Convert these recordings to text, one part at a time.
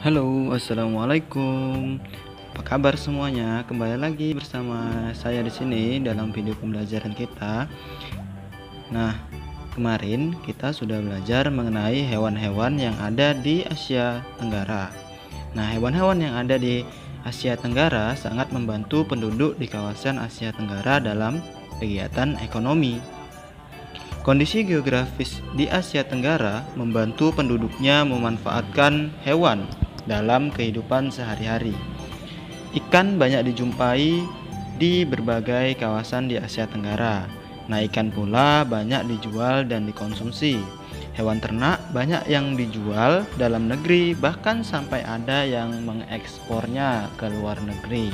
Halo, assalamualaikum. Apa kabar semuanya? Kembali lagi bersama saya di sini dalam video pembelajaran kita. Nah, kemarin kita sudah belajar mengenai hewan-hewan yang ada di Asia Tenggara. Nah, hewan-hewan yang ada di Asia Tenggara sangat membantu penduduk di kawasan Asia Tenggara dalam kegiatan ekonomi. Kondisi geografis di Asia Tenggara membantu penduduknya memanfaatkan hewan dalam kehidupan sehari-hari. Ikan banyak dijumpai di berbagai kawasan di Asia Tenggara. Nah, ikan pula banyak dijual dan dikonsumsi. Hewan ternak banyak yang dijual dalam negeri, bahkan sampai ada yang mengekspornya ke luar negeri.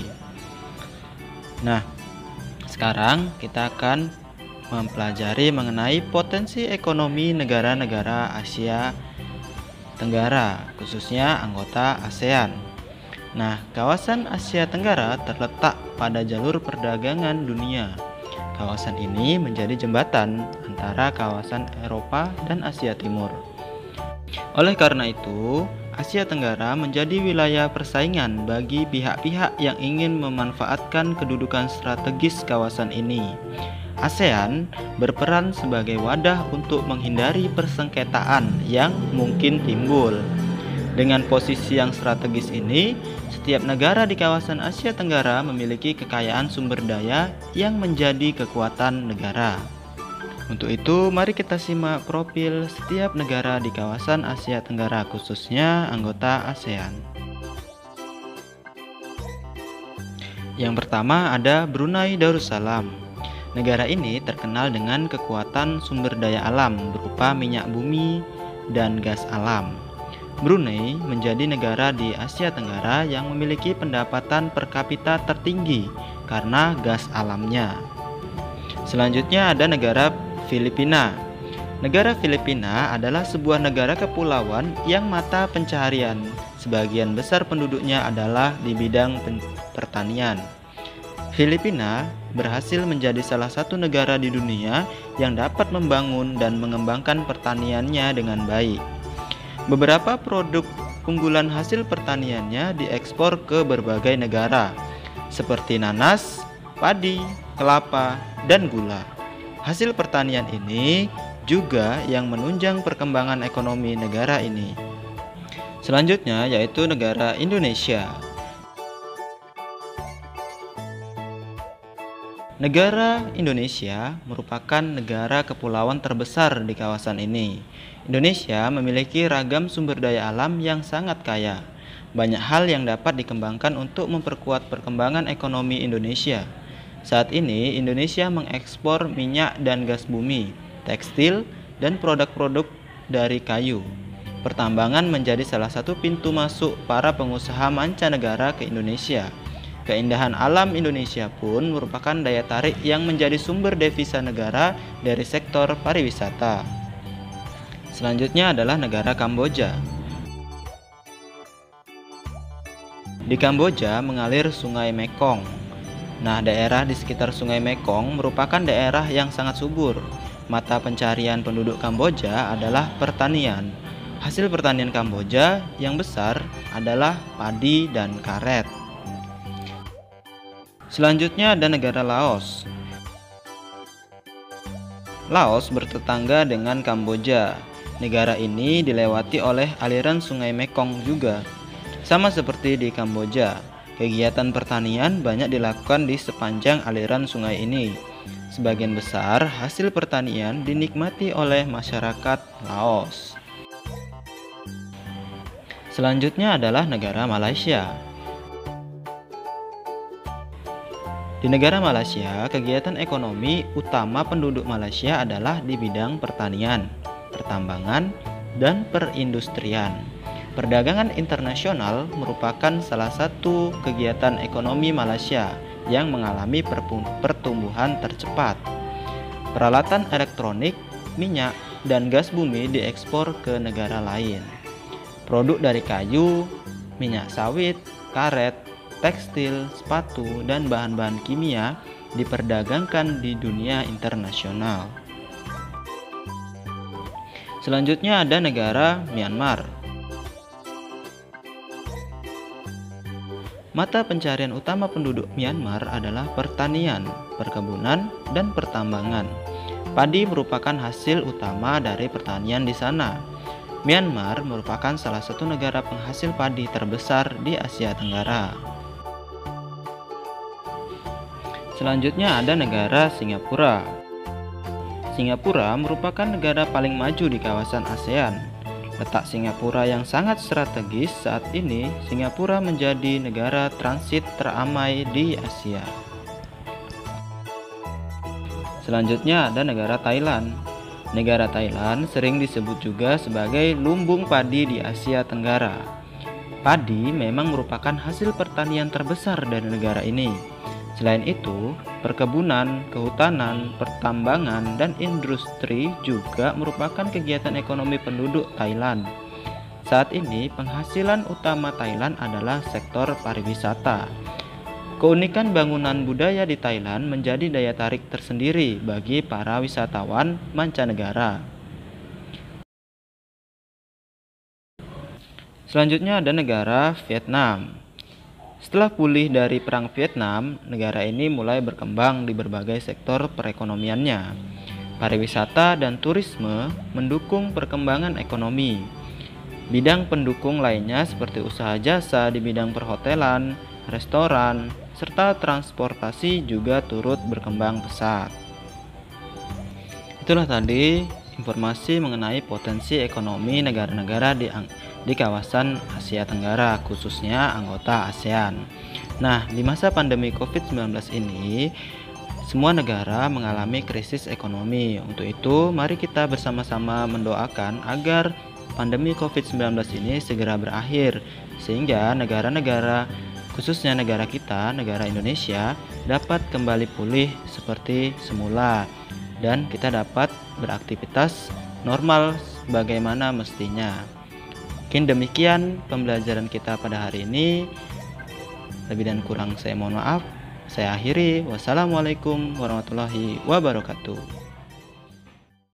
Nah, sekarang kita akan mempelajari mengenai potensi ekonomi negara-negara Asia Tenggara, khususnya anggota ASEAN. Nah, kawasan Asia Tenggara terletak pada jalur perdagangan dunia. Kawasan ini menjadi jembatan antara kawasan Eropa dan Asia Timur. Oleh karena itu, Asia Tenggara menjadi wilayah persaingan bagi pihak-pihak yang ingin memanfaatkan kedudukan strategis kawasan ini. ASEAN berperan sebagai wadah untuk menghindari persengketaan yang mungkin timbul. Dengan posisi yang strategis ini, setiap negara di kawasan Asia Tenggara memiliki kekayaan sumber daya yang menjadi kekuatan negara. Untuk itu, mari kita simak profil setiap negara di kawasan Asia Tenggara, khususnya anggota ASEAN. Yang pertama ada Brunei Darussalam. Negara ini terkenal dengan kekuatan sumber daya alam berupa minyak bumi dan gas alam. Brunei menjadi negara di Asia Tenggara yang memiliki pendapatan per kapita tertinggi karena gas alamnya. Selanjutnya ada negara Filipina. Negara Filipina adalah sebuah negara kepulauan yang mata pencaharian sebagian besar penduduknya adalah di bidang pertanian. Filipina berhasil menjadi salah satu negara di dunia yang dapat membangun dan mengembangkan pertaniannya dengan baik. Beberapa produk unggulan hasil pertaniannya diekspor ke berbagai negara, seperti nanas, padi, kelapa, dan gula. Hasil pertanian ini juga yang menunjang perkembangan ekonomi negara ini. Selanjutnya yaitu negara Indonesia. Negara Indonesia merupakan negara kepulauan terbesar di kawasan ini. Indonesia memiliki ragam sumber daya alam yang sangat kaya. Banyak hal yang dapat dikembangkan untuk memperkuat perkembangan ekonomi Indonesia. Saat ini, Indonesia mengekspor minyak dan gas bumi, tekstil, dan produk-produk dari kayu. Pertambangan menjadi salah satu pintu masuk para pengusaha mancanegara ke Indonesia. Keindahan alam Indonesia pun merupakan daya tarik yang menjadi sumber devisa negara dari sektor pariwisata. Selanjutnya adalah negara Kamboja. Di Kamboja mengalir Sungai Mekong. Nah, daerah di sekitar Sungai Mekong merupakan daerah yang sangat subur. Mata pencarian penduduk Kamboja adalah pertanian. Hasil pertanian Kamboja yang besar adalah padi dan karet. Selanjutnya ada negara Laos. Laos bertetangga dengan Kamboja. Negara ini dilewati oleh aliran Sungai Mekong juga. Sama seperti di Kamboja, kegiatan pertanian banyak dilakukan di sepanjang aliran sungai ini. Sebagian besar hasil pertanian dinikmati oleh masyarakat Laos. Selanjutnya adalah negara Malaysia. Di negara Malaysia, kegiatan ekonomi utama penduduk Malaysia adalah di bidang pertanian, pertambangan, dan perindustrian. Perdagangan internasional merupakan salah satu kegiatan ekonomi Malaysia yang mengalami pertumbuhan tercepat. Peralatan elektronik, minyak, dan gas bumi diekspor ke negara lain. Produk dari kayu, minyak sawit, karet, tekstil, sepatu, dan bahan-bahan kimia diperdagangkan di dunia internasional. Selanjutnya ada negara Myanmar. Mata pencarian utama penduduk Myanmar adalah pertanian, perkebunan, dan pertambangan. Padi merupakan hasil utama dari pertanian di sana. Myanmar merupakan salah satu negara penghasil padi terbesar di Asia Tenggara. Selanjutnya ada negara Singapura. Singapura merupakan negara paling maju di kawasan ASEAN. Letak Singapura yang sangat strategis saat ini, Singapura menjadi negara transit teramai di Asia. Selanjutnya ada negara Thailand. Negara Thailand sering disebut juga sebagai lumbung padi di Asia Tenggara. Padi memang merupakan hasil pertanian terbesar dari negara ini. Selain itu, perkebunan, kehutanan, pertambangan, dan industri juga merupakan kegiatan ekonomi penduduk Thailand. Saat ini, penghasilan utama Thailand adalah sektor pariwisata. Keunikan bangunan budaya di Thailand menjadi daya tarik tersendiri bagi para wisatawan mancanegara. Selanjutnya ada negara Vietnam. Setelah pulih dari Perang Vietnam, negara ini mulai berkembang di berbagai sektor perekonomiannya. Pariwisata dan turisme mendukung perkembangan ekonomi. Bidang pendukung lainnya seperti usaha jasa di bidang perhotelan, restoran, serta transportasi juga turut berkembang pesat. Itulah tadi informasi mengenai potensi ekonomi negara-negara di kawasan Asia Tenggara, khususnya anggota ASEAN. Nah, di masa pandemi COVID-19 ini, semua negara mengalami krisis ekonomi. Untuk itu, mari kita bersama-sama mendoakan agar pandemi COVID-19 ini segera berakhir, sehingga negara-negara, khususnya negara kita, negara Indonesia, dapat kembali pulih seperti semula dan kita dapat beraktivitas normal sebagaimana mestinya. Mungkin demikian pembelajaran kita pada hari ini. Lebih dan kurang saya mohon maaf. Saya akhiri. Wassalamualaikum warahmatullahi wabarakatuh.